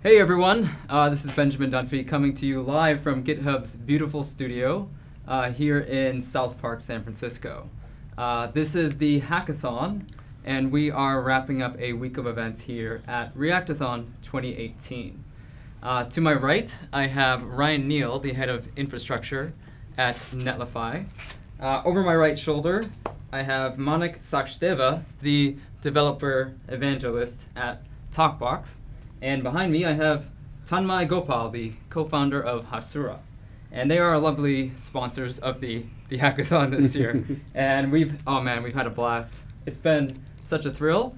Hey everyone, this is Benjamin Dunphy coming to you live from GitHub's beautiful studio here in South Park, San Francisco. This is the Hackathon, and we are wrapping up a week of events here at Reactathon 2018. To my right, I have Ryan Neal, the head of infrastructure at Netlify. Over my right shoulder, I have Manik Sachdeva, the developer evangelist at TalkBox. And behind me, I have Tanmay Gopal, the co-founder of Hasura. And they are lovely sponsors of the Hackathon this year. And we've had a blast. It's been such a thrill.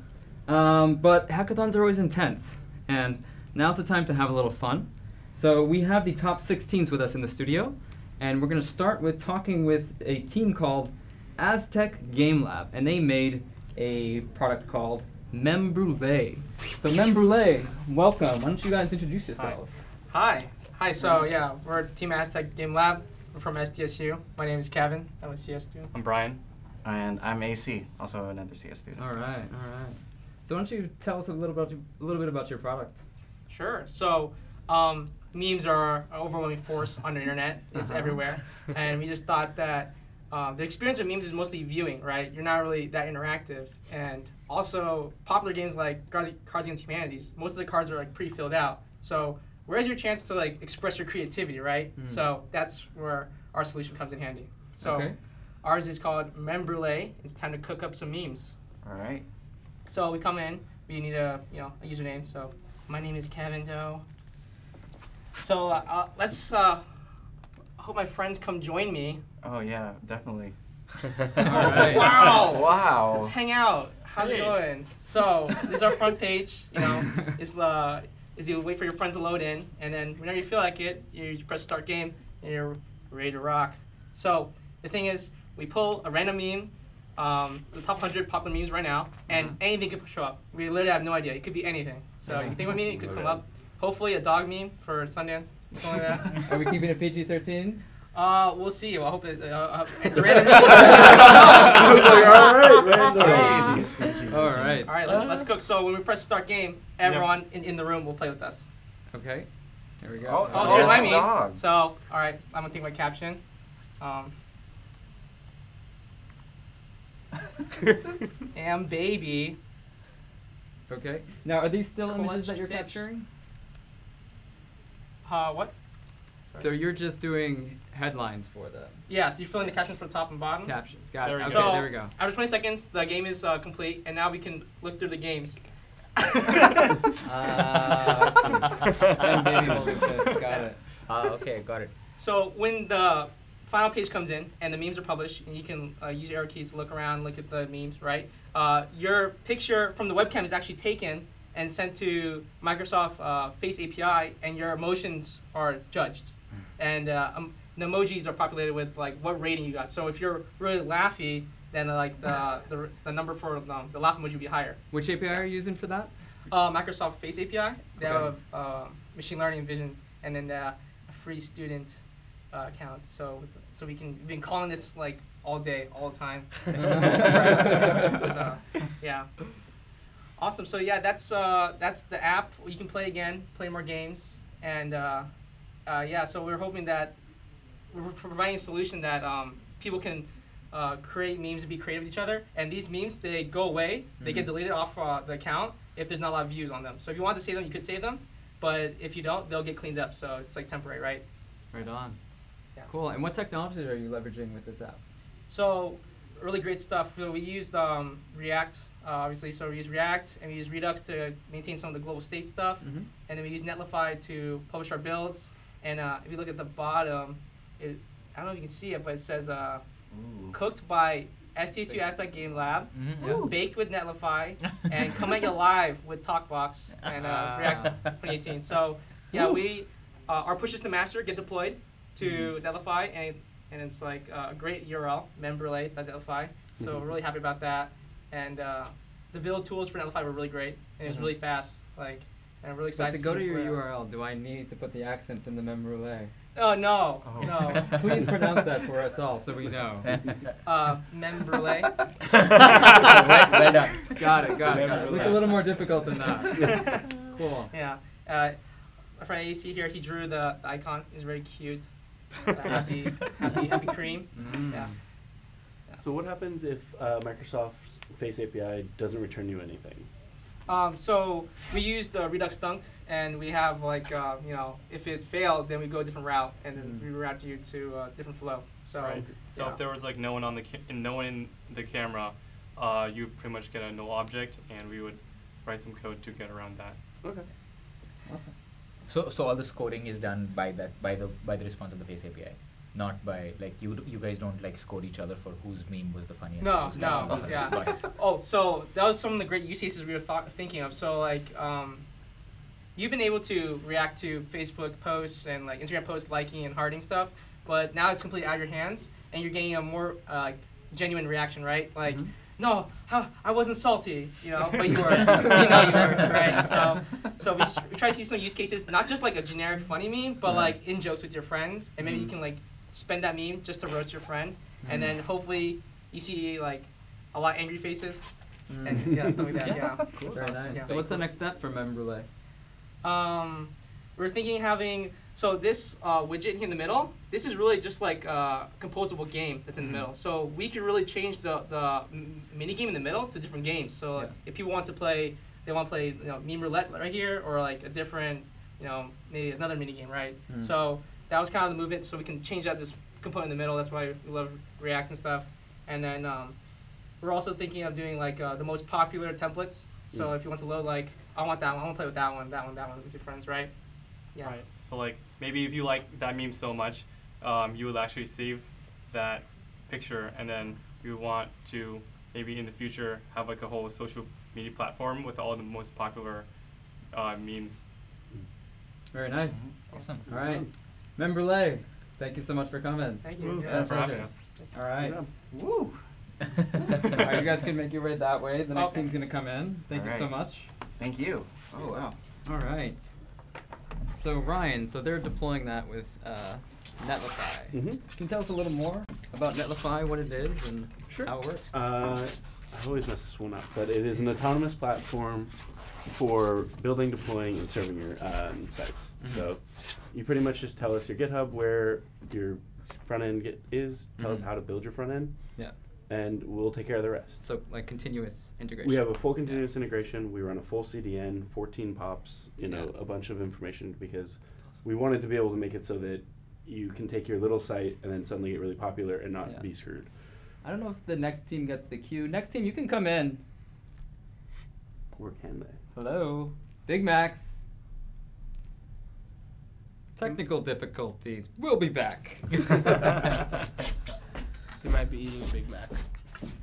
But hackathons are always intense. And now's the time to have a little fun. So we have the top 6 teams with us in the studio. And we're going to start with talking with a team called Aztec Game Lab. And they made a product called Meme Brulee. So Meme Brulee, welcome. Why don't you guys introduce yourselves? Hi. So yeah, we're Team Aztec Game Lab. We're from SDSU. My name is Kevin. I'm a CS student. I'm Brian. And I'm AC, also another CS student. All right. So why don't you tell us a little bit about your product? Sure. So memes are an overwhelming force on the internet. It's everywhere. And we just thought that the experience of memes is mostly viewing, right? You're not really that interactive. And also, popular games like Cards Against Humanities, most of the cards are like pre-filled out. So where's your chance to like express your creativity, right? So that's where our solution comes in handy. So ours is called Meme Brulee. It's time to cook up some memes. All right. So we come in, we need a username. So my name is Kevin Doe. So let's hope my friends come join me. Oh yeah, definitely. All right. Wow. Let's hang out. How's it going? So this is our front page. Is you wait for your friends to load in, and then whenever you feel like it, you press start game, and you're ready to rock. So the thing is, we pull a random meme, the top 100 popular memes right now, and anything could show up. We literally have no idea. It could be anything. So you think of a meme, it could come up. Hopefully a dog meme for Sundance, something like that. Are we keeping it PG-13? We'll see. Well, I hope it's a random. All right. All right. Let's cook. So when we press start game, everyone in the room will play with us. Okay. There we go. Oh, here's my meme. dog. So all right, I'm gonna think my caption. And baby. Okay. Now, are these still images Clutch that you're fish. capturing? What? So you're just doing headlines for them. Yeah. So you fill in the captions for the top and bottom. Captions. Got it. There we Okay, go. there we go. After 20 seconds, the game is complete, and now we can look through the games. And baby holding fist. Got it. Okay, got it. So when the final page comes in and the memes are published, and you can use your arrow keys to look around, look at the memes, right? Your picture from the webcam is actually taken and sent to Microsoft Face API, and your emotions are judged. And the emojis are populated with like what rating you got. So if you're really laughy, then like the number for the laugh emoji would be higher. Which API are you using for that? Microsoft Face API. They have machine learning and vision, and then a free student account. So we've been calling this like all day, all the time. So, yeah. Awesome. So yeah, that's the app. You can play again, play more games, and yeah. So we're hoping that we're providing a solution that people can create memes and be creative with each other. And these memes, they go away. They get deleted off the account if there's not a lot of views on them. So if you want to save them, you could save them. But if you don't, they'll get cleaned up. So it's like temporary, right? Right on. Yeah. Cool. And what technologies are you leveraging with this app? So really great stuff. So we used React, obviously. So we use React and we use Redux to maintain some of the global state stuff. And then we use Netlify to publish our builds. And if you look at the bottom, I don't know if you can see it, but it says cooked by SDSU Aztec Game Lab, baked with Netlify, and coming alive with TalkBox and React 2018. So yeah, our pushes to master get deployed to Netlify, and it's like a great URL, membrelay.netlify. So we're really happy about that. And the build tools for Netlify were really great, and it was really fast. And I'm really excited. But to go to your URL, do I need to put the accents in the Meme Brulee? Oh no, no. Please pronounce that for us all so we know. Meme Brulee. Got it. Look a little more difficult than that. Cool. Yeah. friend AC here, he drew the icon. It's very cute. Happy cream. Yeah. So what happens if Microsoft's Face API doesn't return you anything? So we use the Redux Dunk, and we have like if it failed, then we go a different route, and then we route you to a different flow. So right. So if there was like no one on the no one in the camera, you would pretty much get a null object, and we would write some code to get around that. Okay. Awesome. So all this coding is done by the response of the Face API, not by like you guys don't like score each other for whose meme was the funniest. No, yeah. Oh, so that was some of the great use cases we were thinking of. So like, you've been able to react to Facebook posts and like Instagram posts liking and hearting stuff, but now it's completely out of your hands, and you're getting a more genuine reaction, right? Like, no, I wasn't salty, but you were, you were, right? So we try to see some use cases, not just like a generic funny meme, but like in jokes with your friends, and maybe you can like spend that meme just to roast your friend, and then hopefully you see like a lot of angry faces, and stuff like that. Yeah. Cool. Very nice. Yeah. So what's the next step for Membrelay? We're thinking having this widget here in the middle. This is really just like a composable game that's in the middle. So we can really change the mini game in the middle to different games. So if people want to play, they want to play meme roulette right here, or like a different maybe another mini game, right? So that was kind of the movement. So we can change out this component in the middle. That's why we love React and stuff. And then we're also thinking of doing like the most popular templates. So if you want to load like I want that one, I want to play with that one with your friends, right? Yeah. Right. So like maybe if you like that meme so much, you would actually save that picture, and then you want to maybe in the future have like a whole social media platform with all the most popular memes. Very nice. Awesome. All right, Membrelay, thank you so much for coming. Thank you. Yes. For having us. All right. Woo! All right, you guys can make your way that way. The next Okay. team's gonna come in. Thank you so Alright. much. Thank you. Oh wow. All right. So Ryan, they're deploying that with Netlify. Can you tell us a little more about Netlify, what it is, and how it works? I always mess this one up, but it is an autonomous platform for building, deploying, and serving your sites. So you pretty much just tell us your GitHub where your front end is, tell us how to build your front end, and we'll take care of the rest. So like continuous integration. We have a full continuous integration. We run a full CDN, 14 pops, a bunch of information, because we wanted to be able to make it so that you can take your little site and then suddenly get really popular and not be screwed. I don't know if the next team gets the cue. Next team, you can come in. Or can they? Hello, Big Macs. Technical difficulties. We'll be back. They might be eating Big Mac.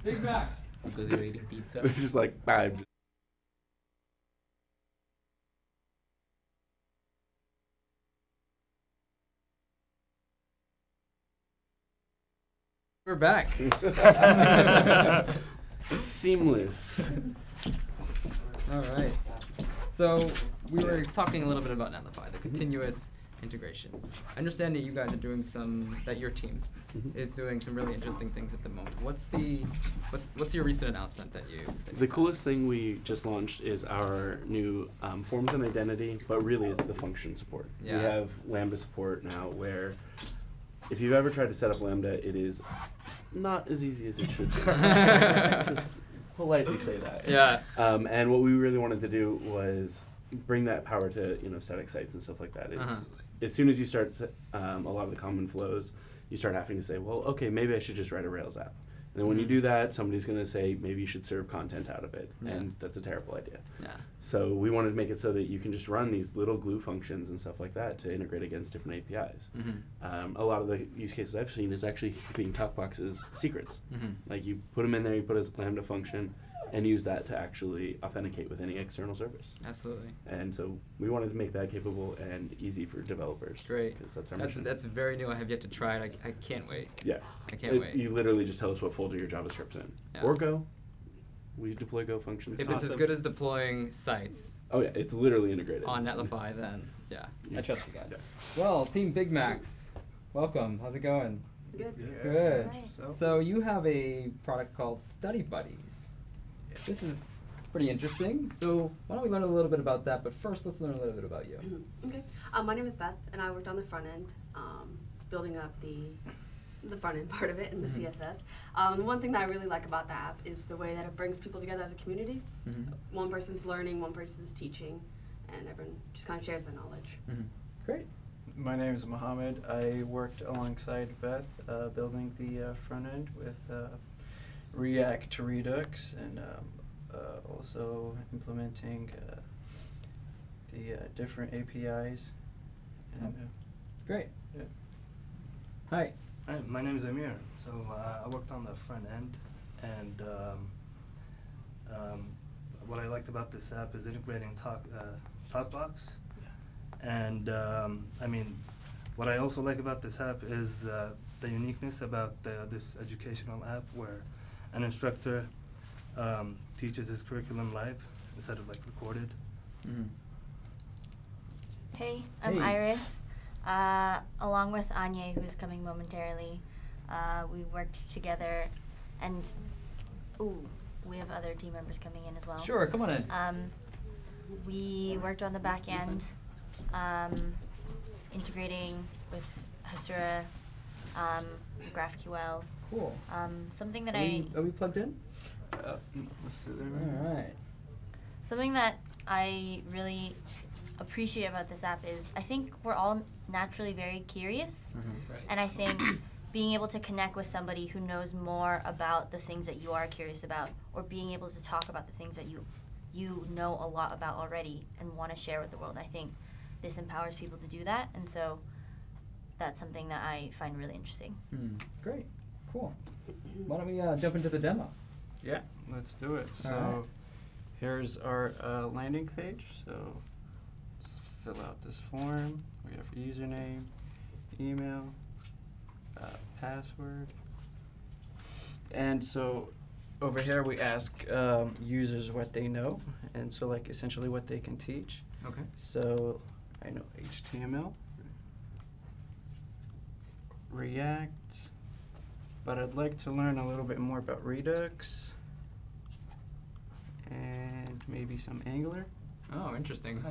Big Macs. Because you're eating pizza. It's just like, I'm We're back. seamless. All right. So we were talking a little bit about Netlify, the continuous integration. I understand that you guys are doing that your team is doing some really interesting things at the moment. What's your recent announcement that you? The coolest thing we just launched is our new forms and identity, but really it's the function support. Yeah. We have Lambda support now, where if you've ever tried to set up Lambda, it is not as easy as it should be. Just politely say that. Yeah. And what we really wanted to do was bring that power to static sites and stuff like that. As soon as you start a lot of the common flows, you start having to say, well, okay, maybe I should just write a Rails app. And then when you do that, somebody's going to say, maybe you should serve content out of it. And that's a terrible idea. Yeah. So we wanted to make it so that you can just run these little glue functions and stuff like that to integrate against different APIs. A lot of the use cases I've seen is actually keeping Talkbox's secrets. Like you put them in there, you put a Lambda function, and use that to actually authenticate with any external service. Absolutely. And so we wanted to make that capable and easy for developers. Great. Because that's our mission. That's very new. I have yet to try it. I can't wait. Yeah. I can't wait. You literally just tell us what folder your JavaScript's in. Yeah. Or Go. We deploy Go functions. If it's as good as deploying sites Oh yeah, it's literally integrated. on Netlify, then I trust you guys. Yeah. Well, Team Big Macs, welcome. How's it going? Good. Good. Right. So you have a product called Study Buddies. This is pretty interesting. So why don't we learn a little bit about that? But first, let's learn a little bit about you. Okay. My name is Beth, and I worked on the front end, building up the front end part of it in the CSS. The one thing that I really like about the app is the way that it brings people together as a community. One person's learning, one person's teaching, and everyone just kind of shares their knowledge. Great. My name is Mohammed. I worked alongside Beth building the front end with React to Redux and also implementing the different APIs. And, Great. Yeah. Hi. Hi, my name is Amir. So I worked on the front end, and what I liked about this app is integrating TalkBox. And I mean, what I also like about this app is the uniqueness about this educational app where an instructor teaches his curriculum live instead of like recorded. Hey, I'm Iris. Along with Anya, who is coming momentarily, we worked together, and we have other team members coming in as well. Sure, come on in. We worked on the back end, integrating with Hasura, GraphQL. Cool. Something that Are we plugged in? let's do that. All right. Something that I really appreciate about this app is I think we're all naturally very curious, and I think being able to connect with somebody who knows more about the things that you are curious about, or being able to talk about the things that you know a lot about already and want to share with the world, I think this empowers people to do that, and so that's something that I find really interesting. Great. Cool. Why don't we jump into the demo? Yeah, let's do it. All So right. here's our landing page. So let's fill out this form. We have username, email, password. And so over here we ask users what they know, and so like essentially what they can teach. Okay. So I know HTML, React, but I'd like to learn a little bit more about Redux and maybe some Angular. Oh, interesting.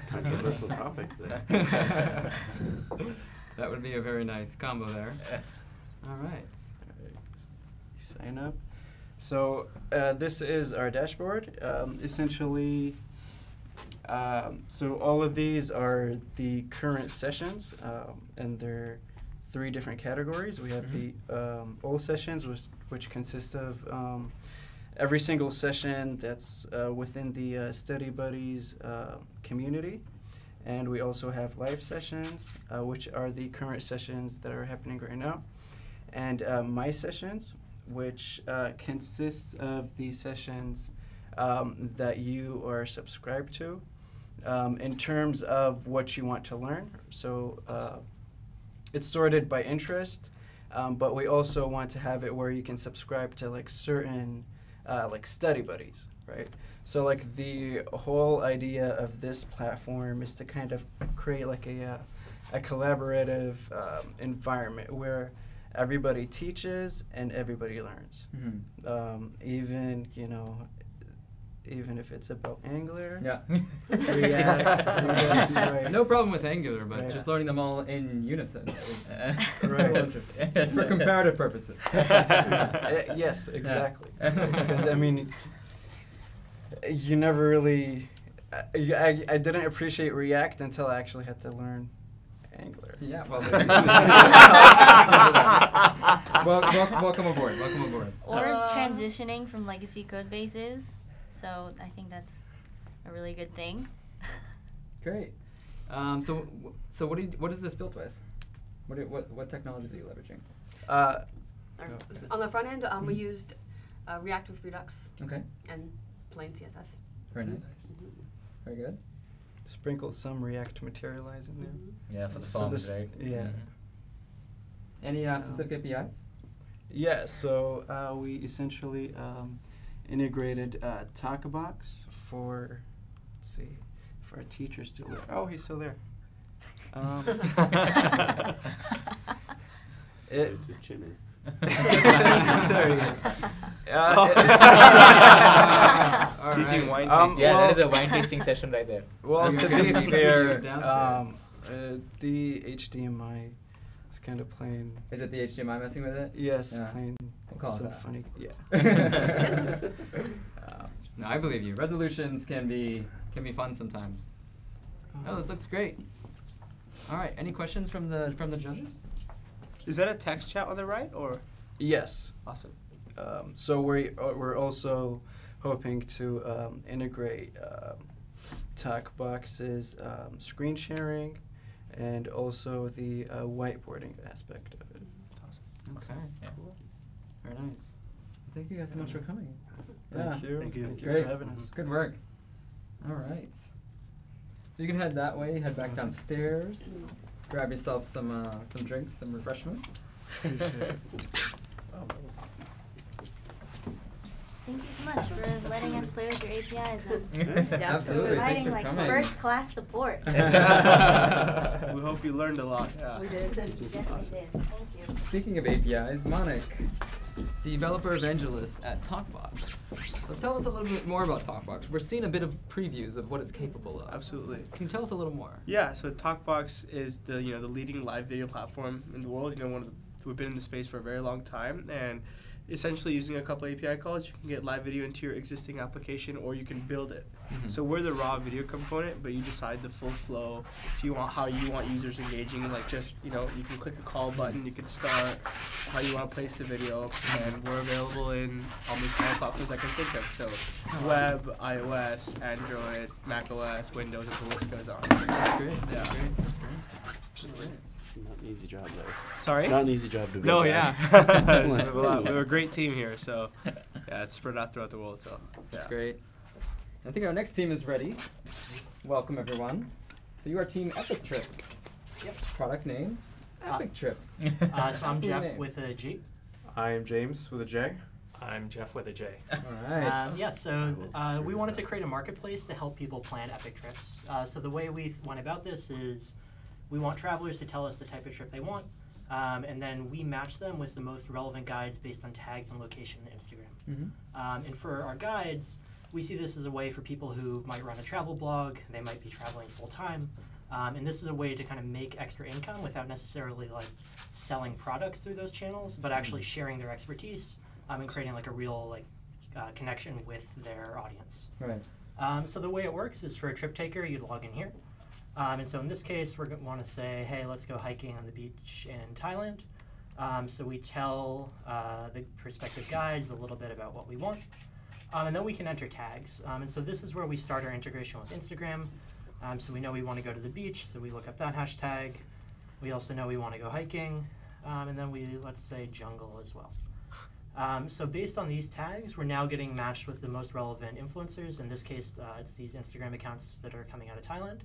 Controversial topics there. That would be a very nice combo there. All right. Sign up. So this is our dashboard. Essentially, so all of these are the current sessions, and they're 3 different categories. We have the all sessions, which consist of every single session that's within the Study Buddies community. And we also have live sessions, which are the current sessions that are happening right now. And my sessions, which consists of the sessions that you are subscribed to in terms of what you want to learn. So it's sorted by interest, but we also want to have it where you can subscribe to like certain like study buddies, right? So like the whole idea of this platform is to kind of create like a collaborative environment where everybody teaches and everybody learns. Even, you know, even if it's about Angular. Yeah. React, right. No problem with Angular, but Right. just learning them all in unison is Right. real interesting for comparative purposes. Yes, exactly. Because I mean, you never really. I didn't appreciate React until I actually had to learn Angular. Yeah, well, welcome aboard. Welcome aboard. Or transitioning from legacy code bases. So I think that's a really good thing. Great. So what is this built with? What technologies are you leveraging? On the front end, we used React with Redux Okay. and plain CSS. Very nice. Very good. Sprinkle some React Materialize in there. Yeah, for the So forms, this- right? Yeah. Any specific APIs? Yeah, so we essentially integrated Talkbox for, let's see, for our teachers to learn. Oh, he's still there. It's just Chin is. There he is. Teaching wine Um, tasting. Yeah, well- that is a wine tasting session right there. Well, You're to gonna be be fair, downstairs. the HDMI is kind of playing. Is it the HDMI messing with it? Yes, Yeah. playing We'll call it some that. funny. Yeah. No, I believe you. Resolutions can be fun sometimes. Oh, this looks great. All right. Any questions from the judges? Is that a text chat on the right or? Yes. Awesome. So we're also hoping to integrate talk boxes, screen sharing, and also the whiteboarding aspect of it. Okay. Yeah. Cool. Very nice. Thank you guys so much for coming. Thank you. Thank you. Thank you Great. for having us. Good work. All right. So you can head that way. Head back downstairs. Grab yourself some drinks, some refreshments. Thank you so much for letting us play with your APIs and Absolutely. Thanks providing for like coming. first class support. We hope you learned a lot. Yeah. We did. Definitely did. Thank you. Speaking of APIs, Monik, developer evangelist at TalkBox. So tell us a little bit more about TalkBox. We're seeing a bit of previews of what it's capable of. Absolutely. Can you tell us a little more? Yeah. So TalkBox is the the leading live video platform in the world. We've been in the space for a very long time, and essentially using a couple API calls, you can get live video into your existing application, or you can build it. Mhm. So we're the raw video component, but you decide the full flow. If you want how you want users engaging, like just you can click a call button, you can start how you want to place the video, and we're available in almost all platforms I can think of. So web, iOS, Android, macOS, Windows, and the list goes on. That's great. Yeah. That's great. That's great. Great. Not an easy job though. Sorry? Not an easy job to build. No, that. yeah. We're a great team here, so yeah, it's spread out throughout the world. So yeah. That's great. I think our next team is ready. Welcome everyone. So you are Team Epic Trips. Yep. Product name, Epic Trips. So I'm Cool Jeff name. with a G. I am James with a J. I'm Jeff with a J. All right. Yeah, so we wanted to create a marketplace to help people plan epic trips. So the way we went about this is we want travelers to tell us the type of trip they want, and then we match them with the most relevant guides based on tags and location in Instagram. Mm-hmm. And for our guides, we see this as a way for people who might run a travel blog, they might be traveling full time, and this is a way to kind of make extra income without necessarily like selling products through those channels, but actually sharing their expertise and creating like a real connection with their audience. Right. So the way it works is for a trip taker, you log in here. And so in this case, we're going to want to say, hey, let's go hiking on the beach in Thailand. So we tell the prospective guides a little bit about what we want. And then we can enter tags. And so this is where we start our integration with Instagram. So we know we want to go to the beach, so we look up that hashtag. We also know we want to go hiking. And then let's say jungle as well. So based on these tags, we're now getting matched with the most relevant influencers. In this case, it's these Instagram accounts that are coming out of Thailand.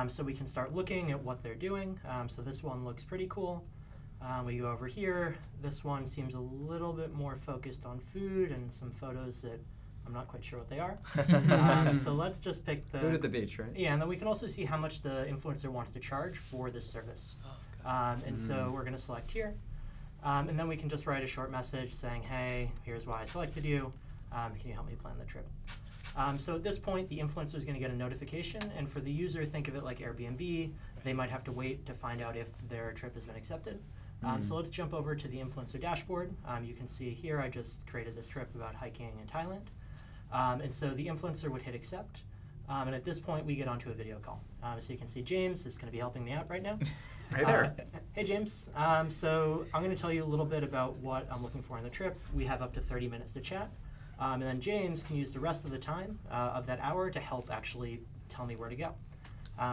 So we can start looking at what they're doing. So this one looks pretty cool. We go over here. This one seems a little bit more focused on food and some photos that I'm not quite sure what they are. So let's just pick the... Food at the beach, right? Yeah, and then we can also see how much the influencer wants to charge for this service. And so we're going to select here. And then we can just write a short message saying, hey, here's why I selected you. Can you help me plan the trip? So at this point, the influencer is going to get a notification. And for the user, think of it like Airbnb. They might have to wait to find out if their trip has been accepted. So let's jump over to the influencer dashboard. You can see here I just created this trip about hiking in Thailand. And so the influencer would hit accept. And at this point, we get onto a video call. So you can see James is going to be helping me out right now. Hey there. Hey, James. So I'm going to tell you a little bit about what I'm looking for in the trip. We have up to 30 minutes to chat. And then James can use the rest of the time of that hour to help actually tell me where to go.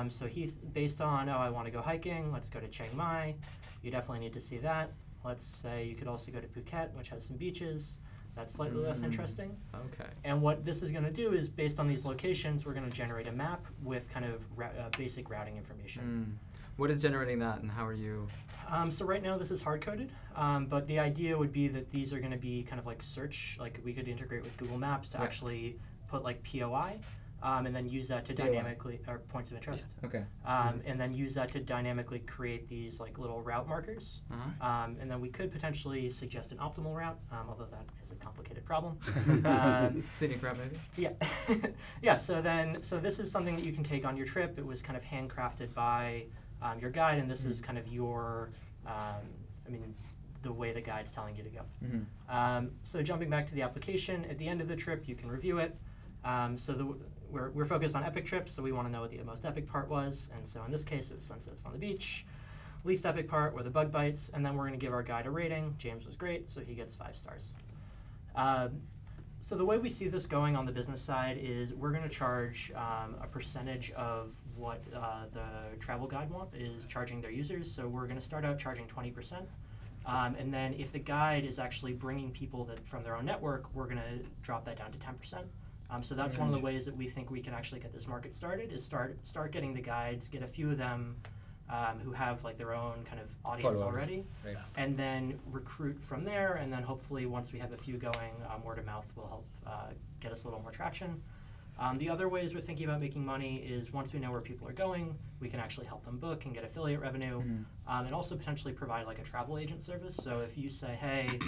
So he, based on, I want to go hiking, let's go to Chiang Mai. You definitely need to see that. Let's say you could also go to Phuket, which has some beaches. That's slightly less interesting. Okay. And what this is going to do is, based on these locations, we're going to generate a map with kind of basic routing information. What is generating that, and how are you? So right now this is hard-coded, but the idea would be that these are going to be kind of like search, like we could integrate with Google Maps to actually put like POI. and then use that to dynamically, or points of interest. Okay. And then use that to dynamically create these like little route markers. And then we could potentially suggest an optimal route, although that is a complicated problem. Scenic route, maybe? Yeah. Yeah, so this is something that you can take on your trip. It was kind of handcrafted by your guide, and this is kind of your, the way the guide's telling you to go. So jumping back to the application, at the end of the trip, you can review it. We're focused on epic trips, so we want to know what the most epic part was. And so in this case, it was sunsets on the beach. Least epic part were the bug bites, and then we're going to give our guide a rating. James was great, so he gets 5 stars. So the way we see this going on the business side is we're going to charge a percentage of what the travel guide is charging their users. So we're going to start out charging 20%. And then if the guide is actually bringing people from their own network, we're going to drop that down to 10%. So that's one of the ways that we think we can actually get this market started, is start getting the guides, get a few of them who have like their own kind of audience already, and then recruit from there, and then hopefully once we have a few going, word of mouth will help get us a little more traction. The other ways we're thinking about making money is once we know where people are going, we can actually help them book and get affiliate revenue, and also potentially provide like a travel agent service. So if you say, hey,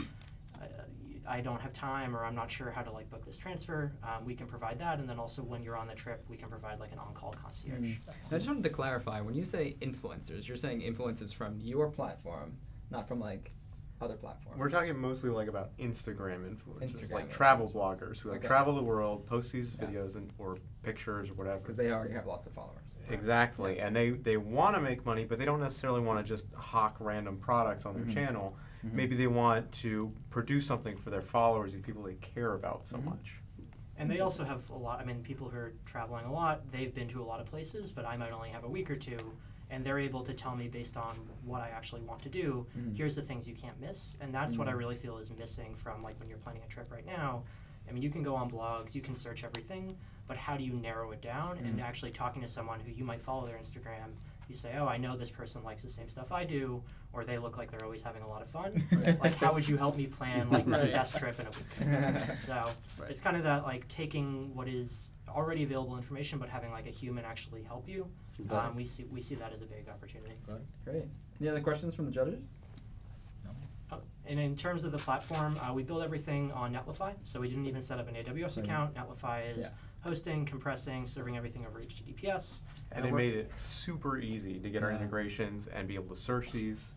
I don't have time, or I'm not sure how to like book this transfer, we can provide that, and then also when you're on the trip, we can provide like an on-call concierge. I just wanted to clarify, when you say influencers, you're saying influencers from your platform, not from like other platforms. We're talking mostly like about Instagram influencers, like travel bloggers who like travel the world, post these videos or pictures or whatever. Because they already have lots of followers. Exactly, and they want to make money, but they don't necessarily want to just hawk random products on their channel. Maybe they want to produce something for their followers, and people they care about so much. And they also have a lot, people who are traveling a lot, they've been to a lot of places, but I might only have a week or two, and they're able to tell me based on what I actually want to do, here's the things you can't miss. And that's what I really feel is missing from like when you're planning a trip right now. You can go on blogs, you can search everything, but how do you narrow it down? And actually talking to someone who you might follow their Instagram, you say, oh, I know this person likes the same stuff I do, or they look like they're always having a lot of fun. Like, how would you help me plan like the best trip in a week? So it's kind of that like taking what is already available information, but having like a human actually help you. We see that as a big opportunity. Great. Any other questions from the judges? And in terms of the platform, we build everything on Netlify, so we didn't even set up an AWS account. Netlify is hosting, compressing, serving everything over HTTPS. And it made it super easy to get our integrations and be able to search these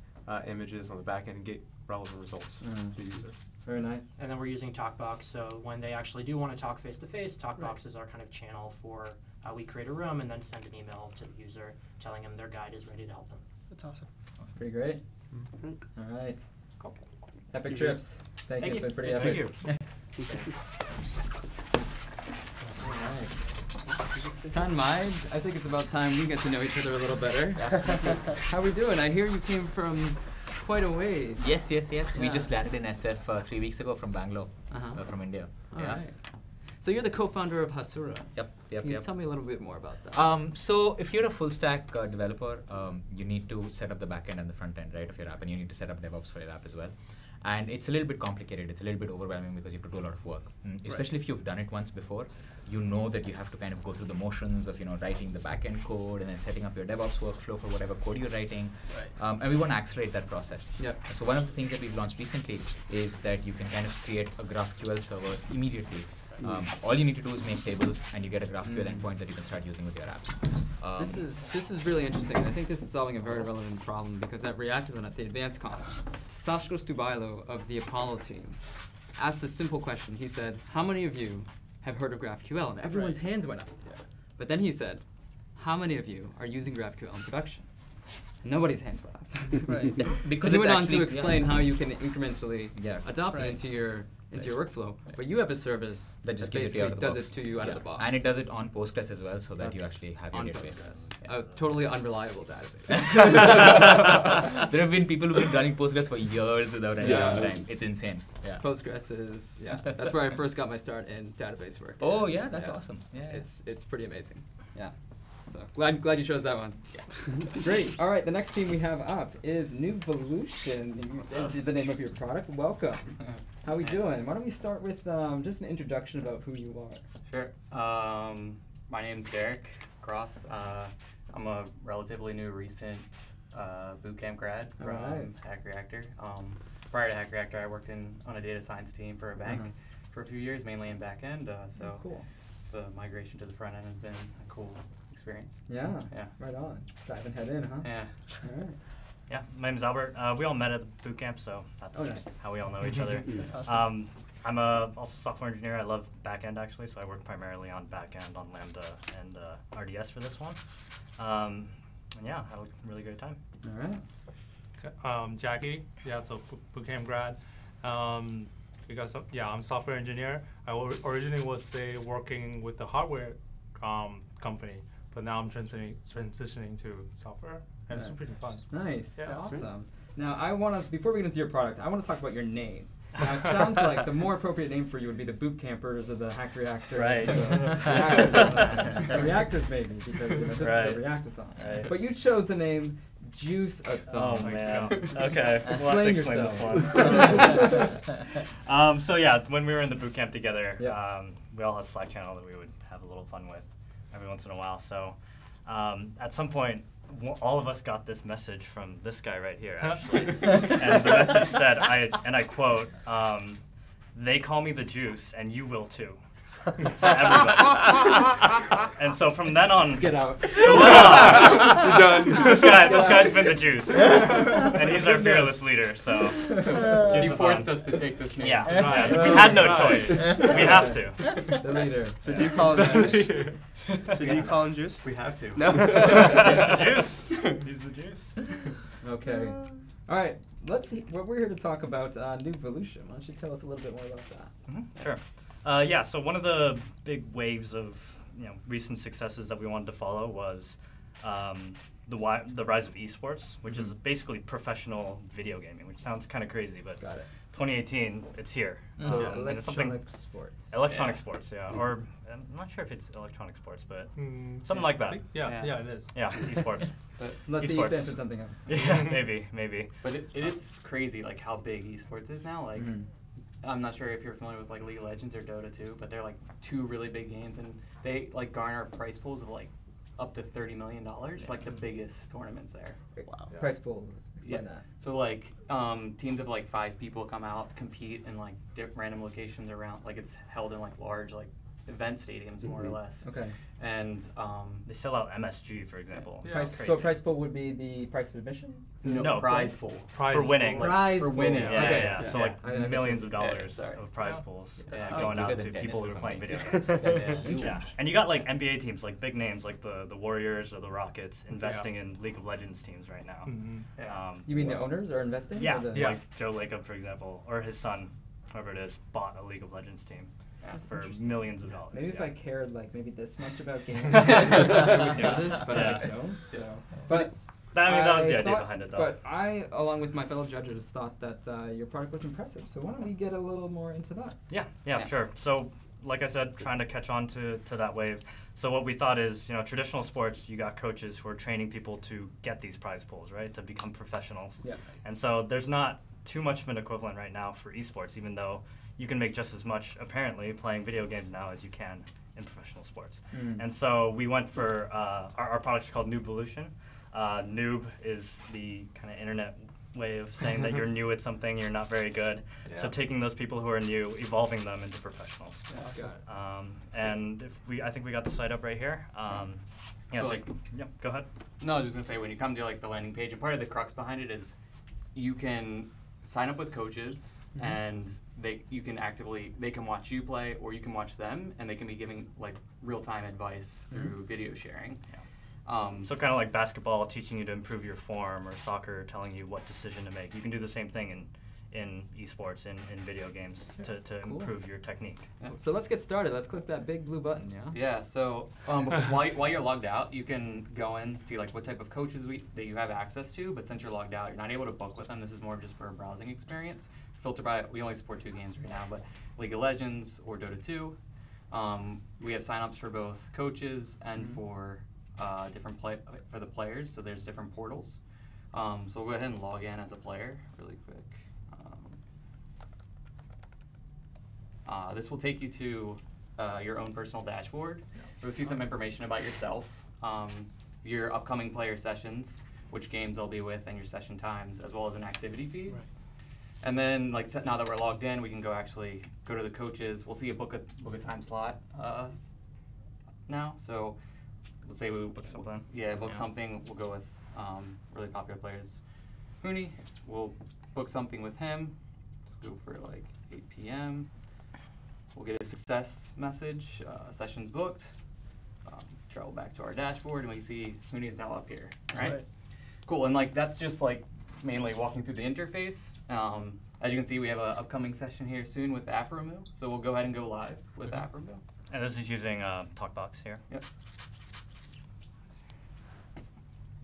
images on the back end and get relevant results to the user. Very nice. And then we're using TalkBox, so when they actually do want to talk face-to-face, TalkBox is our kind of channel for, we create a room and then send an email to the user telling them their guide is ready to help them. That's awesome. Pretty great. All right. Cool. Epic trips. Thank you. It's been pretty epic. Thank you. Tanmai, I think it's about time we get to know each other a little better. How are we doing? I hear you came from quite a ways. Yes. We just landed in SF 3 weeks ago from Bangalore, from India. All right. So you're the co-founder of Hasura. Yep. Can you tell me a little bit more about that? So if you're a full stack developer, you need to set up the backend and the front end, right, of your app, and you need to set up DevOps for your app as well. And it's a little bit complicated. It's a little bit overwhelming because you have to do a lot of work. Especially if you've done it once before, you know that you have to kind of go through the motions of writing the backend code and then setting up your DevOps workflow for whatever code you're writing. And we want to accelerate that process. So one of the things that we've launched recently is that you can kind of create a GraphQL server immediately. All you need to do is make tables, and you get a GraphQL endpoint that you can start using with your apps. This is really interesting. I think this is solving a very relevant problem because at Reactathon at the Advanced Con, Sashko Stubailo of the Apollo team asked a simple question. He said, how many of you have heard of GraphQL? And everyone's hands went up. But then he said, how many of you are using GraphQL in production? And nobody's hands went up. Because he went on to explain how you can incrementally adopt it into your workflow, but you have a service that just gives it out of the box. Does it to you out of the box. And it does it on Postgres as well, so that you actually have your database. A totally unreliable database. There have been people who've been running Postgres for years without any downtime. It's insane. Postgres is, that's where I first got my start in database work. Oh yeah, that's awesome. It's pretty amazing. Yeah. So glad you chose that one. Great. All right, the next team we have up is Nuvolution. Is the name of your product. Welcome. How we doing? Why don't we start with just an introduction about who you are? Sure. My name's Derek Cross. I'm a relatively new, recent bootcamp grad from Hack Reactor. Prior to Hack Reactor, I worked on a data science team for a bank for a few years, mainly in back end. So cool. The migration to the front end has been a cool experience. Yeah. Yeah. Right on. Diving head in, huh? Yeah. All right. Yeah, my name's Albert. We all met at the boot camp, so that's nice. how we all know each other. That's awesome. I'm also a software engineer. I love backend actually, so I work primarily on backend on Lambda and RDS for this one. And yeah, had a really great time. All right. Jackie, so bootcamp grad. Because I'm a software engineer. I originally was working with the hardware company, but now I'm transitioning to software, and it's been pretty fun. Nice. Yeah. Awesome. Now I want to, before we get into your product, I want to talk about your name. Now it sounds like the more appropriate name for you would be the boot campers or the Hack Reactor. Right. The reactors maybe, because this is a Reactathon. Right. But you chose the name Juice-a-thon. Oh man. Okay. Explain explain yourself. this one. So yeah, when we were in the boot camp together, we all had a Slack channel that we would have a little fun with every once in a while. So at some point, all of us got this message from this guy right here, actually. And the message said, I quote, "They call me the Juice, and you will too." So everybody. And so from then on, get out. You're done. This guy's been the Juice, and he's our fearless leader. So he forced us to take this name. Yeah, we had no choice. We have to. The leader. So do you call him Juice? So do you call him Juice? We have to. No. He's the Juice. He's the Juice. Okay. All right. Let's see. We're here to talk about New Volution. Why don't you tell us a little bit more about that? Sure. Yeah. So one of the big waves of recent successes that we wanted to follow was the rise of esports, which is basically professional video gaming, which sounds kind of crazy, but 2018, it's here. So and it's something sports. Electronic sports, or I'm not sure if it's electronic sports, but something like that. Yeah, it is. Yeah, esports. Let's see you stand for something else. Yeah, maybe. But it's crazy, like how big esports is now. Like, I'm not sure if you're familiar with like League of Legends or Dota 2, but they're like two really big games, and they like garner prize pools of like up to $30 million, like the biggest tournaments there. Wow. Yeah. Prize pools. Explain that. So like teams of like 5 people come out, compete in like random locations around. Like it's held in like large like event stadiums more or less. Okay. And they sell out MSG, for example. Yeah. So prize pool would be the price of admission? No, prize pool. For winning. Prize for winning. Yeah. So like millions of dollars of prize pools going out to people who are playing video games. Yeah. And you got like NBA teams, like big names like the Warriors or the Rockets investing in League of Legends teams right now. You mean the owners are investing? Yeah. Like Joe Lacob, for example, or his son, whoever it is, bought a League of Legends team. For millions of dollars. Maybe if I cared like maybe this much about games, I would know this, but I don't. So. But that was the idea behind it, though. But I, along with my fellow judges, thought that your product was impressive. So why don't we get a little more into that? Yeah, sure. So, like I said, trying to catch on to that wave. So what we thought is, traditional sports, you got coaches who are training people to get these prize pools, right, to become professionals. Yeah. And so there's not too much of an equivalent right now for esports, even though you can make just as much, apparently, playing video games now as you can in professional sports. And so we went for, our product's called Noob Volution. Noob is the kind of internet way of saying that you're new at something, you're not very good. Yeah. So taking those people who are new, evolving them into professionals. And I think we got the site up right here. So go ahead. No, I was just gonna say, when you come to like the landing page, and part of the crux behind it is you can sign up with coaches and they can watch you play, or you can watch them, and they can be giving like real-time advice through video sharing. So kind of like basketball teaching you to improve your form, or soccer telling you what decision to make. You can do the same thing in esports, in video games, to improve your technique. So let's get started. Let's click that big blue button, Yeah, so while you're logged out, you can go in, see like what type of coaches that you have access to, but since you're logged out, you're not able to book with them. This is more just for a browsing experience. Filter by, we only support 2 games right now, but League of Legends or Dota 2. We have signups for both coaches and for for the players, so there's different portals. So we'll go ahead and log in as a player really quick. This will take you to your own personal dashboard. You'll see some information about yourself, your upcoming player sessions, which games they'll be with, and your session times, as well as an activity feed. Right. And then, like, now that we're logged in, we can go to the coaches. We'll see a book a time slot now. So let's say we book something. Something. We'll go with really popular players. Hooney, we'll book something with him. Let's go for like 8 p.m. We'll get a success message. Session's booked. Travel back to our dashboard, and we see Hooney is now up here. Right? Cool. And like that's just like mainly walking through the interface. As you can see, we have an upcoming session here soon with Afromoo, so we'll go ahead and go live with Afromoo. And this is using TalkBox here. Yep.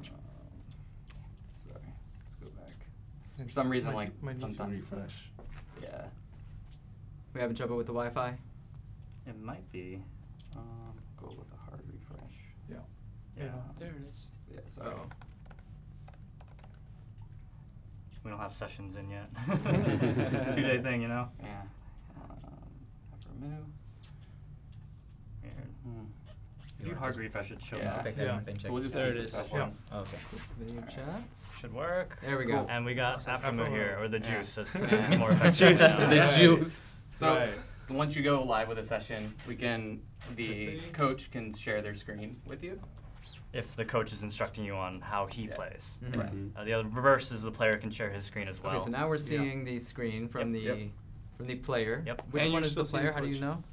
Sorry, let's go back. For some reason, like sometimes. Refresh. Yeah. We having trouble with the Wi-Fi? It might be. Go with a hard refresh. Yeah. There it is. Yeah. So. We don't have sessions in yet. 2-day thing, you know? Yeah. Afromoo. Weird. If you hard refresh it, should Inspect element and check. So we'll just there it is. Yeah. Okay. Video chats. Should work. There we go. And we got Afromoo here, or the Yeah. juice. That's it's more effective. The juice. So once you go live with a session, the coach can share their screen with you. If the coach is instructing you on how he plays. Mhm. Right. The other reverse is the player can share his screen as well. Okay, so now we're seeing the screen from from the player. Yep. Which And one you're is the still seeing player? the How do you coach. know?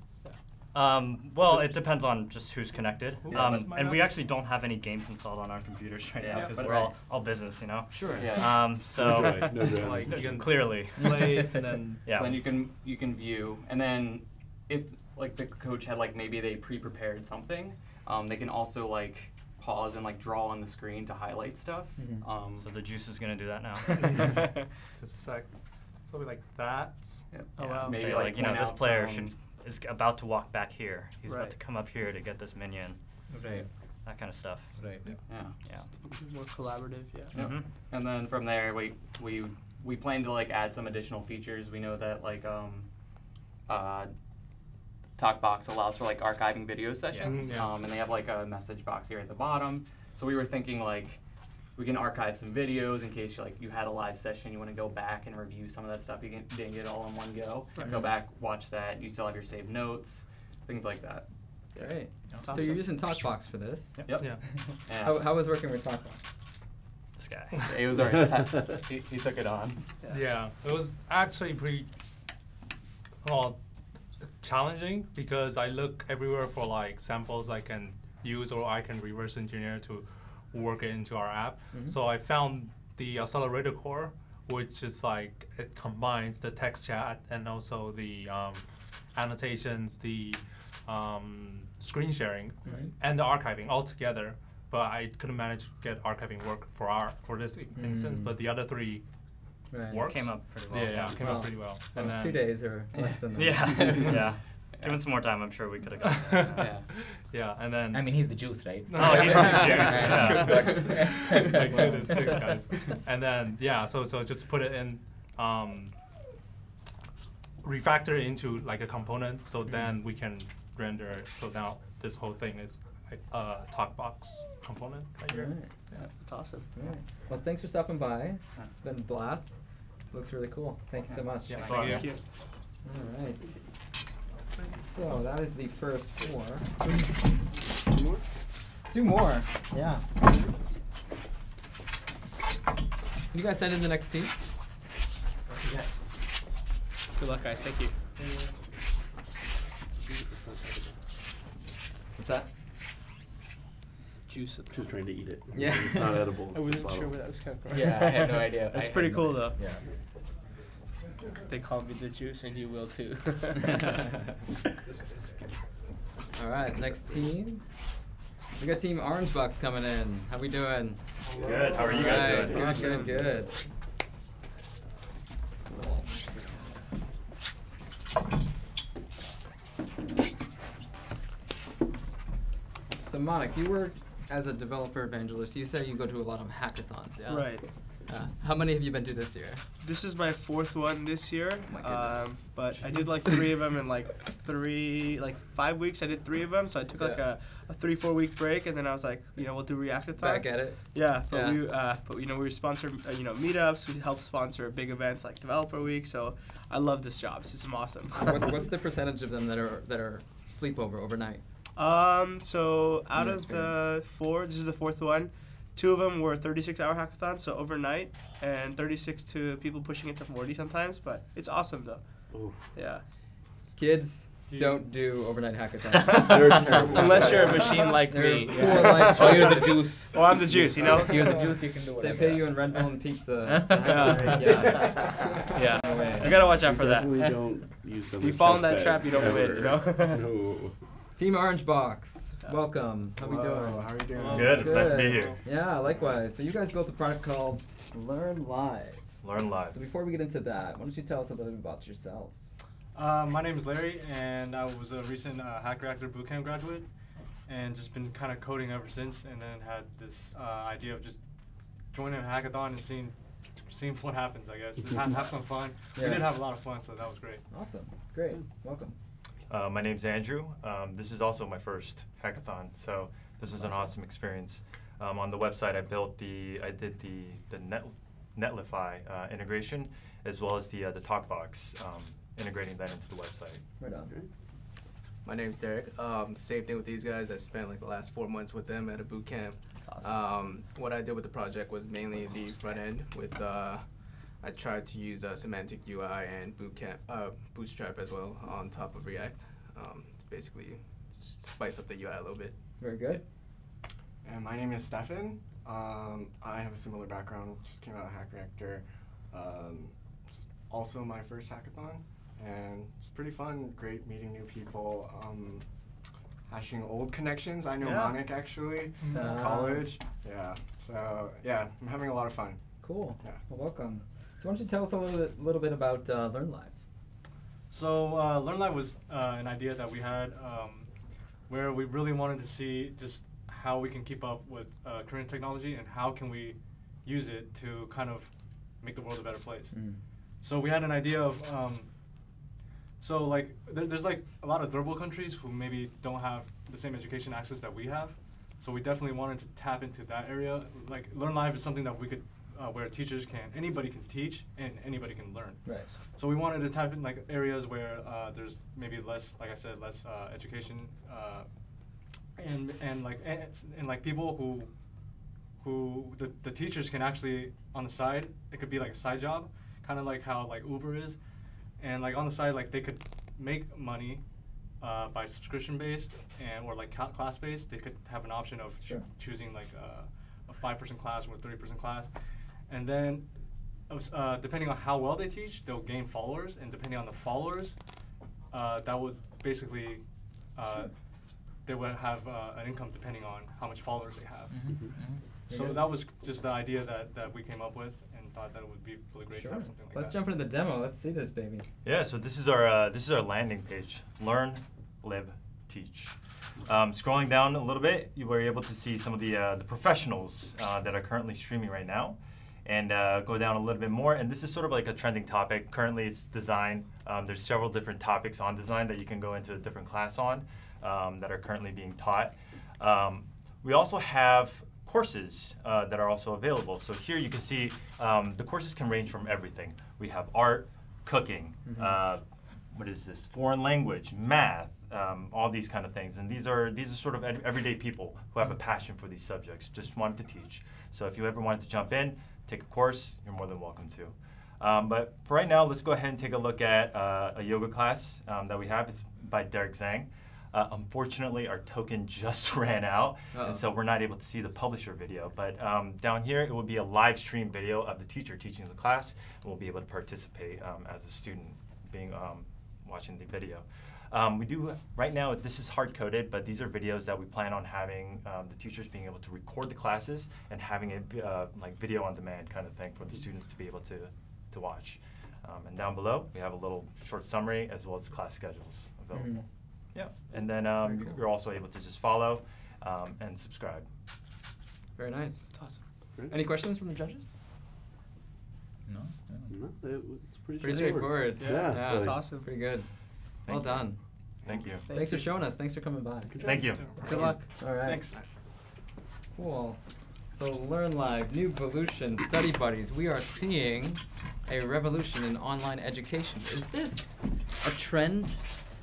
Well, it depends on just who's connected. Yeah. And we actually don't have any games installed on our computers right now because we're all business, you know? Sure. Yeah. So, No joy. Like you can clearly. play and then Yeah. So then you can view, and then if like the coach had like maybe they pre-prepared something, they can also like pause and like draw on the screen to highlight stuff. So the juice is gonna do that now. just a sec. So we like that. Yep. Oh, wow. Maybe Say, like you know, point this out player some- is about to walk back here. He's about Right. to come up here to get this minion. Right. That kind of stuff. Right. Yeah. More collaborative, yeah. Yep. Mhm. And then from there, we plan to like add some additional features. We know that like TalkBox allows for like archiving video sessions, Yeah. and they have like a message box here at the bottom. So we were thinking like we can archive some videos in case you had a live session, you want to go back and review some of that stuff. You didn't get it all in one go. Right. Go back, watch that. You still have your saved notes, things like that. Great. So Awesome. you're using TalkBox for this. Yep. Yeah. Yeah. How was working with TalkBox? This guy. It was alright. He took it on. Yeah, it was actually pretty challenging because I look everywhere for like samples I can use or I can reverse engineer to work it into our app. So I found the accelerator core, which is like it combines the text chat and also the annotations, the screen sharing, and the archiving all together. But I couldn't manage to get archiving work for this instance. But the other three works. Came up pretty well. Yeah, came up pretty well. And then 2 days or less than that. Yeah. Yeah. Given some more time, I'm sure we could have gotten Yeah. Yeah, and then I mean, he's the juice, right? Oh, he's the juice. Yeah. Like, goodness, thanks, guys. And then so just put it in, refactor it into like a component, so then we can render it. So now this whole thing is like a TalkBox component right here. Alright. Yeah. That's awesome. Alright. Well, thanks for stopping by. It's been a blast. Looks really cool. Thank you so much. Yeah, Thank you. All right. So that is the first 4. 2 more. Yeah. You guys send in the next team? Yes. Good luck, guys. Thank you. What's that? Juice. Just trying to eat it. Yeah. It's not edible. I wasn't sure where that was coming from. Yeah, I had no idea. That's I pretty had no cool, idea. though. Yeah. They call me the juice, and you will too. All right, next team. We got Team Orange Bucks coming in. How we doing? Good. How are you guys Alright, doing? Good, good, good. So Monik, you work as a developer evangelist. You say you go to a lot of hackathons, yeah? Right. How many have you been to this year? This is my 4th one this year. Oh my goodness. But I did like 3 of them in like 5 weeks. I did 3 of them, so I took like a 3-4 week break, and then I was like, we'll do Reactathon. Back at it. Yeah, but we sponsor meetups. We help sponsor big events like Developer Week. So I love this job. This is awesome. What's the percentage of them that are sleepover overnight? So out of the 4, this is the 4th one. 2 of them were 36-hour hackathons, so overnight, and 36 to people pushing it to 40 sometimes. But it's awesome though. Ooh. Yeah. Kids, don't do overnight hackathons. They're terrible. Unless you're a machine like me. Or you're the juice. Oh, I'm the juice, you know? If you're the juice, you can do whatever. They pay you in Red Bull and pizza. Yeah. No way. You gotta watch out for that. Definitely don't use them. You as fall in test that trap, you beds don't win, you know? ever. No. Team Orange Box, welcome. How we doing? How are you doing? Good. It's nice to be here. Yeah, likewise. So you guys built a product called Learn Live. Learn Live. So before we get into that, why don't you tell us a little bit about yourselves? My name is Larry, and I was a recent Hackathon bootcamp graduate, and just been kind of coding ever since. And then had this idea of just joining a hackathon and seeing what happens. I guess just have some fun. Yeah. We did have a lot of fun, so that was great. Awesome, great, welcome. My name's Andrew. This is also my first hackathon, so this was an awesome experience. On the website, I did the Netlify integration, as well as the TalkBox, integrating that into the website. Right on. My name's Derek. Same thing with these guys. I spent like the last 4 months with them at a boot camp. That's awesome. What I did with the project was mainly the front end. I tried to use Semantic UI and Bootstrap as well on top of React to basically spice up the UI a little bit. Very good. And my name is Stefan. I have a similar background. Just came out of Hack Reactor. It's also my first hackathon, and it's pretty fun. Great meeting new people. Hashing old connections. I know Monik actually from college. Yeah. So yeah, I'm having a lot of fun. Cool. Yeah. Well, welcome. So why don't you tell us a little bit about Learn Live? So Learn Live was an idea that we had where we really wanted to see just how we can keep up with current technology and how can we use it to kind of make the world a better place. So we had an idea of, there's like a lot of third world countries who maybe don't have the same education access that we have. So we definitely wanted to tap into that area. Like Learn Live is something that we could, where teachers anybody can teach and anybody can learn. Right. So we wanted to tap in like areas where there's maybe less, like I said, less education, and like people who the teachers can actually on the side. It could be like a side job, kind of like how like Uber is, and like on the side like they could make money by subscription based or like class based. They could have an option of choosing like a 5-person class or a 30-person class, and then depending on how well they teach, they'll gain followers, and depending on the followers, that would basically they would have an income depending on how much followers they have. So that was just the idea that we came up with, and thought that it would be really great to have something like that. Let's jump into the demo. Let's see this baby. Yeah, so this is our landing page. Learn, live, teach. Scrolling down a little bit, you were able to see some of the professionals that are currently streaming right now, and go down a little bit more. And this is sort of like a trending topic. Currently, it's design. There's several different topics on design that you can go into a different class on that are currently being taught. We also have courses that are also available. So here you can see the courses can range from everything. We have art, cooking, what is this? Foreign language, math, all these kind of things. And these are sort of everyday people who have a passion for these subjects, just wanted to teach. So if you ever wanted to jump in, take a course, you're more than welcome to. But for right now, let's go ahead and take a look at a yoga class that we have. It's by Derek Zhang. Unfortunately, our token just ran out, and so we're not able to see the publisher video. But down here, it will be a live stream video of the teacher teaching the class, and we'll be able to participate as a student watching the video. We do, right now, this is hard-coded, but these are videos that we plan on having the teachers being able to record the classes and having it like video on demand kind of thing for the students to be able to watch. And down below, we have a little short summary as well as class schedules available. Yeah, and then you're also able to just follow and subscribe. Very nice. That's awesome. Any questions from the judges? No? No, it's pretty straightforward. Yeah, yeah. really. That's awesome. Pretty good. Thank Well you. done. Thank you. Thanks for showing us. Thanks for coming by. Thank you. Good luck. All right. Thanks. Cool. So Learn Live, New Evolution, Study Buddies. We are seeing a revolution in online education. Is this a trend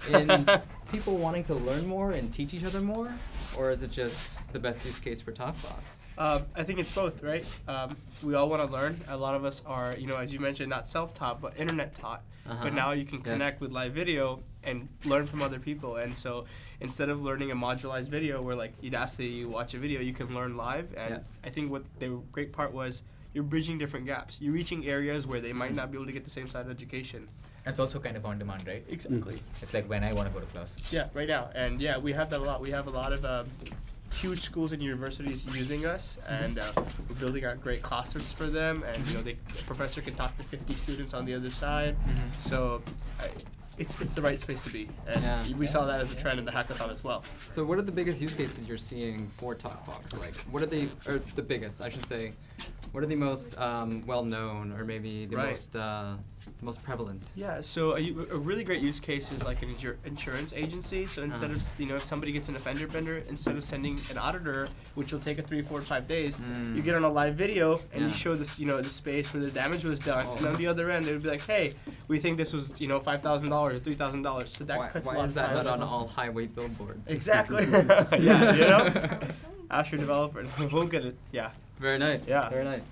in people wanting to learn more and teach each other more? Or is it just the best use case for TalkBox? I think it's both, right? We all want to learn. A lot of us are, as you mentioned, not self-taught, but internet-taught. But now you can connect with live video and learn from other people. And so instead of learning a modularized video where like you'd ask that you watch a video, you can learn live. And I think what the great part was you're bridging different gaps. You're reaching areas where they might not be able to get the same side of education. It's also kind of on demand, right? Exactly. It's like when I want to go to class. Yeah, right now. And yeah, we have that a lot. We have a lot of huge schools and universities using us, and we're building out great classrooms for them. And the professor can talk to 50 students on the other side. So it's the right space to be. And we saw that as a trend in the hackathon as well. So what are the biggest use cases you're seeing for TalkBox? Like, what are the biggest, I should say, what are the most well-known or maybe the most prevalent? Yeah, so a really great use case is like an insurance agency. So instead of, if somebody gets an offender bender, instead of sending an auditor, which will take 3, 4, 5 days, you get on a live video and you show this, the space where the damage was done. And on the other end, they would be like, hey, we think this was, $5,000 or $3,000. So that cuts a lot why of is that time. not on all high-weight billboards? Exactly. Yeah, Ask your developer. We'll get it. Yeah. Very nice. Yeah. Very nice.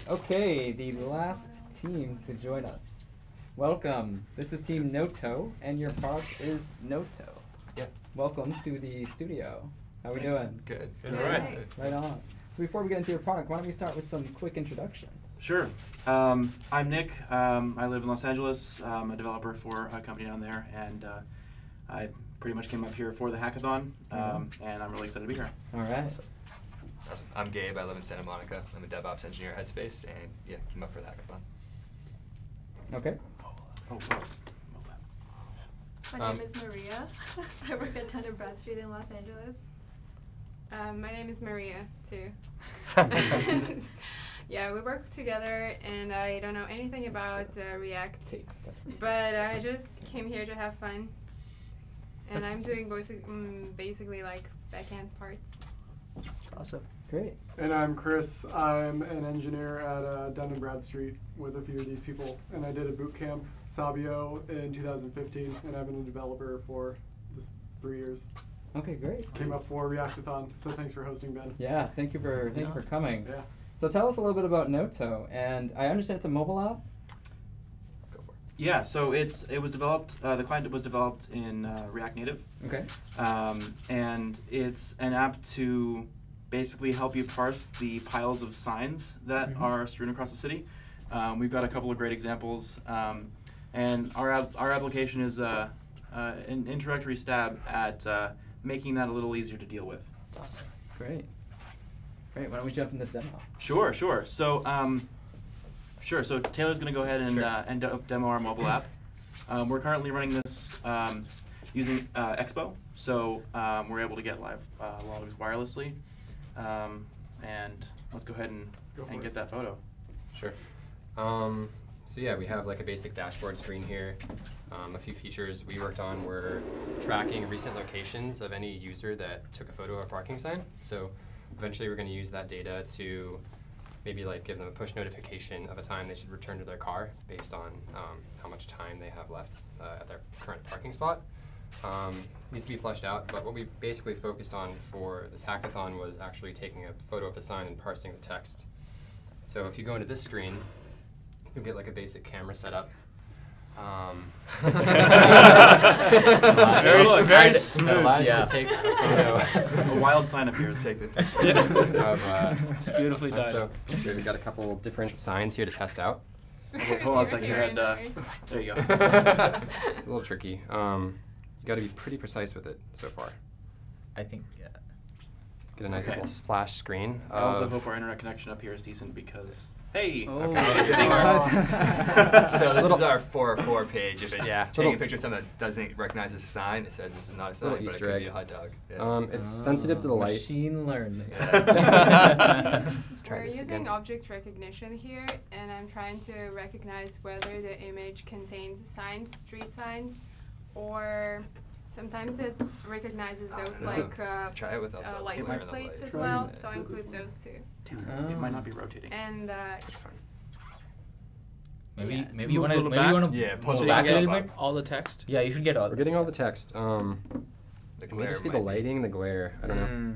Okay, the last team to join us. Welcome. This is Team Noto, and your product is Noto. Yeah. Welcome to the studio. How we doing? Good. All right. Right on. So before we get into your product, why don't we start with some quick introductions? Sure. I'm Nick. I live in Los Angeles. I'm a developer for a company down there, and I pretty much came up here for the hackathon, and I'm really excited to be here. All right. Awesome. I'm Gabe. I live in Santa Monica. I'm a DevOps engineer at Headspace, and yeah, came up for the hackathon. Okay. Oh, My name is Maria. I work at Dun & Bradstreet in Los Angeles. My name is Maria, too. Yeah, we work together, and I don't know anything about React, but I just came here to have fun. And I'm doing basically like backend parts. That's awesome. Great. And I'm Chris. I'm an engineer at Dun & Bradstreet with a few of these people. And I did a boot camp, Sabio, in 2015. And I've been a developer for 3 years. Okay, great. Came up for Reactathon. So thanks for hosting, Ben. Yeah, thank you for coming. Yeah. So tell us a little bit about Noto. And I understand it's a mobile app? Yeah, so it was developed. The client was developed in React Native. Okay. And it's an app to basically help you parse the piles of signs that are strewn across the city. We've got a couple of great examples, and our application is an introductory stab at making that a little easier to deal with. Awesome. Great. Great. Why don't we jump into the demo? Sure. So. So Taylor's going to go ahead and demo our mobile app. We're currently running this using Expo, so we're able to get live logs wirelessly. And let's go ahead and get that photo. Sure. So yeah, we have like a basic dashboard screen here. A few features we worked on were tracking recent locations of any user that took a photo of a parking sign. So eventually we're going to use that data to maybe like give them a push notification of a time they should return to their car based on how much time they have left at their current parking spot. Needs to be fleshed out, but what we basically focused on for this hackathon was actually taking a photo of the sign and parsing the text. So if you go into this screen, you'll get like a basic camera setup. Very smooth. It allows you to take a photo. A wild sign appears. Take it. It's beautifully done. So here we've got a couple different signs here to test out. Okay, hold on a second here, and there you go. It's a little tricky. You got to be pretty precise with it so far. I think, yeah. Get a nice little splash screen. I also hope our internet connection up here is decent because Hey. Oh. Okay. So this is our 404 page. If it's taking Little- a picture of something that doesn't recognize as a sign, it says this is not a sign, Little but Easter it could egg. be a hot dog. Yeah. It's sensitive to the light. Machine learning. Let's try We're this using again. object recognition here, and I'm trying to recognize whether the image contains signs, street signs, or sometimes it recognizes those like try it without the license glare in the plates light. as well, so I include those too. It might not be rotating. And It's fine. Maybe you want to move back a little bit. All the text. Yeah, you should get all. We're getting all the text. The It may glare just be the might be- lighting, the glare. I don't know.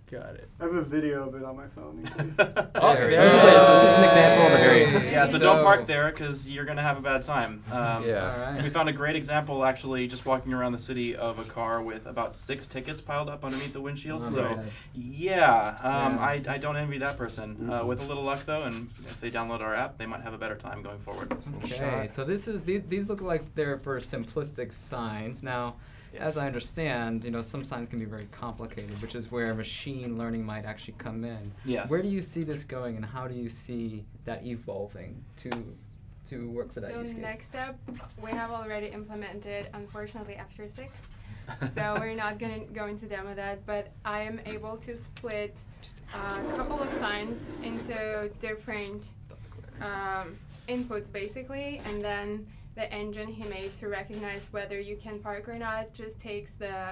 Got it. I have a video of it on my phone in case. This is an example of a very. Yeah, so don't park there because you're gonna have a bad time. Yeah. Alright. We found a great example actually just walking around the city of a car with about 6 tickets piled up underneath the windshield. So Alright. yeah, Yeah. I don't envy that person. With a little luck though, and if they download our app, they might have a better time going forward. Okay, so this is these look like they're for simplistic signs. Now, as I understand, some signs can be very complicated, which is where machine learning might actually come in. Yes. Where do you see this going, and how do you see that evolving to work for that So use case? next step, we have already implemented, unfortunately after 6, so we're not gonna go into demo that, but I am able to split a couple of signs into different inputs basically, and then the engine he made to recognize whether you can park or not just takes the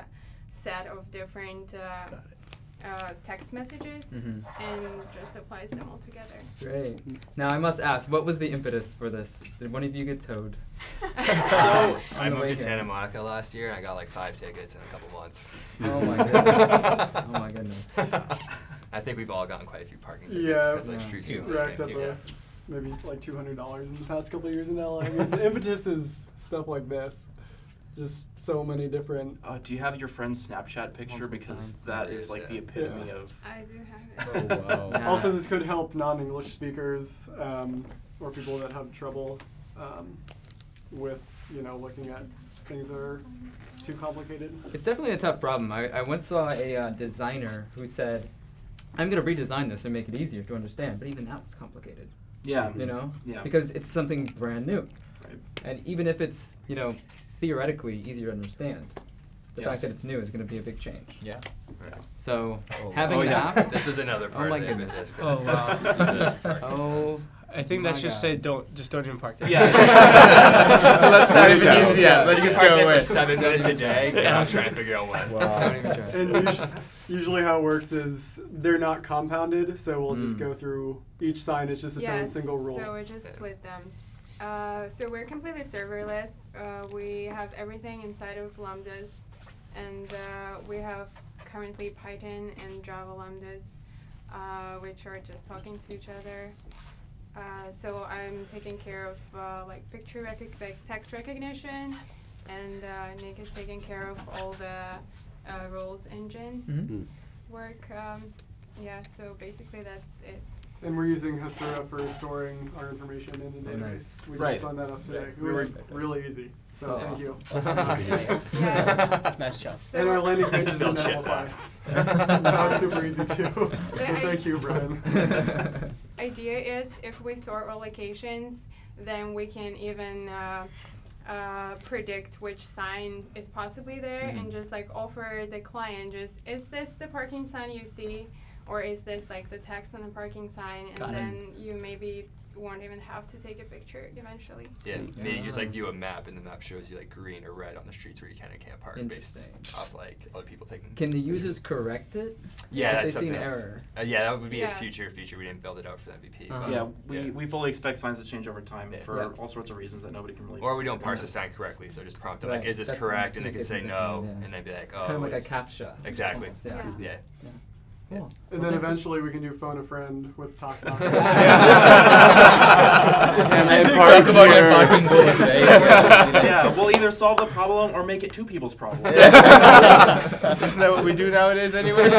set of different text messages and just applies them all together. Great. Now I must ask, what was the impetus for this? Did one of you get towed? I moved to Santa Monica last year and I got like 5 tickets in a couple months. Oh my goodness. Oh my goodness. I think we've all gotten quite a few parking tickets Yeah, because like street sweeping. racked up maybe like $200 in the past couple of years in LA. I mean, the impetus is stuff like this. Just so many different. Do you have your friend's Snapchat picture? Because that is like the epitome of. I do have it. Oh wow. Also, this could help non-English speakers or people that have trouble with looking at things that are too complicated. It's definitely a tough problem. I once saw a designer who said, I'm going to redesign this and make it easier to understand, but even that was complicated. Yeah. Yeah. Because it's something brand new. Right. And even if it's, theoretically easier to understand, the fact that it's new is going to be a big change. Yeah. So having an app. This is another part Oh my of the goodness. impetus. Oh, wow. This part Oh. I think my that should God. say don't even park there. Yeah. Let's not even use the app. Let's You just park go there away. for 7 minutes a day. Yeah, I'm trying to figure out when. Don't even try. And usually how it works is they're not compounded, so we'll just go through each sign. It's just its own single rule. So we just split them. So we're completely serverless. We have everything inside of Lambdas, and we have currently Python and Java Lambdas, which are just talking to each other. So I'm taking care of like text recognition, and Nick is taking care of all the roles engine work. Yeah, so basically that's it. And we're using Hasura for storing our information in the database. nice. We Right. just spun that up today. It We was were- really easy. So thank you. Yes. Nice job. And our landing page is in Built shit Netlify. fast. That was super easy too. So The thank you, Brian. Idea is if we store all locations, then we can even predict which sign is possibly there and just like offer the client is this the parking sign you see, or is this like the text on the parking sign, and Got it. then you maybe won't even have to take a picture eventually. Yeah, maybe you just like view a map and the map shows you like green or red on the streets where you can and can't park based Interesting. off like other people taking. Can the users correct it? Yeah, If that's they see an something else. error. Yeah, that would be Yeah. a future feature. We didn't build it out for the MVP. Uh-huh. but Yeah, we fully expect signs to change over time Yeah. for Yeah. all sorts of reasons that nobody can really. Or we don't parse the sign correctly, so just prompt them like, Right, "Is this that's correct?" and they the can say mistake no, they make, yeah. and they'd be like, "Oh." Kind of like a it's- captcha. Exactly. almost, yeah. Yeah. Yeah. Cool. And Well, then thanks. eventually we can do phone a friend with TalkBox. And then talk about your parking goals, right? Yeah, we'll either solve the problem or make it two people's problem. Isn't that what we do nowadays, anyways?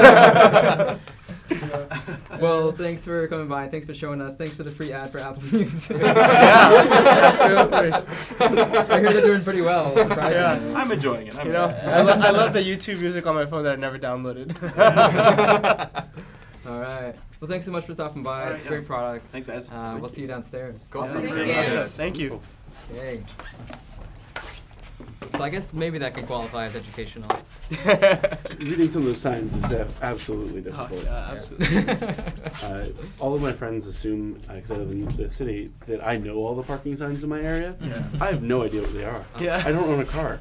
Well, thanks for coming by. Thanks for showing us. Thanks for the free ad for Apple Music. Yeah, absolutely. I hear they're doing pretty well. Surprisingly. Yeah. I'm enjoying it. I love the YouTube music on my phone that I never downloaded. All right. Well, thanks so much for stopping by. All It's a right, great yeah. product. Thanks, guys. We'll see you downstairs. Cool. Yeah. Thank you. Yes. Thank you. Okay. So I guess maybe that can qualify as educational. Reading some of those signs is absolutely difficult. yeah, absolutely. All of my friends assume, because I live in the city, that I know all the parking signs in my area. Yeah. I have no idea what they are. Yeah. I don't own a car.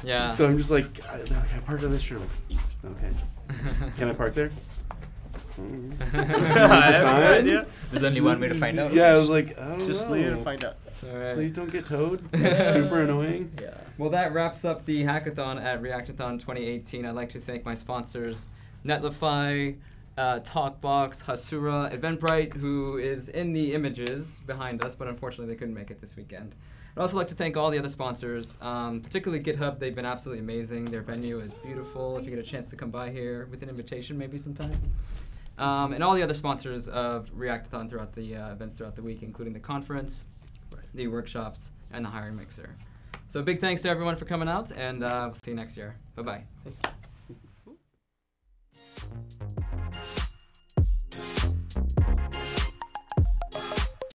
Yeah. So I'm just like, I parked on this street. Okay. Can I park there? I have no idea. There's only one way to find out. Yeah, I was like, I don't Just know. leave it and find out. All right. Please don't get towed. Super annoying. Yeah. Well, that wraps up the hackathon at Reactathon 2018. I'd like to thank my sponsors, Netlify, Talkbox, Hasura, Eventbrite, who is in the images behind us, but unfortunately they couldn't make it this weekend. I'd also like to thank all the other sponsors, particularly GitHub. They've been absolutely amazing. Their venue is beautiful. If you get a chance to come by here with an invitation, maybe sometime. And all the other sponsors of Reactathon throughout the events throughout the week, including the conference, the workshops, and the hiring mixer. So big thanks to everyone for coming out, and we'll see you next year. Bye-bye.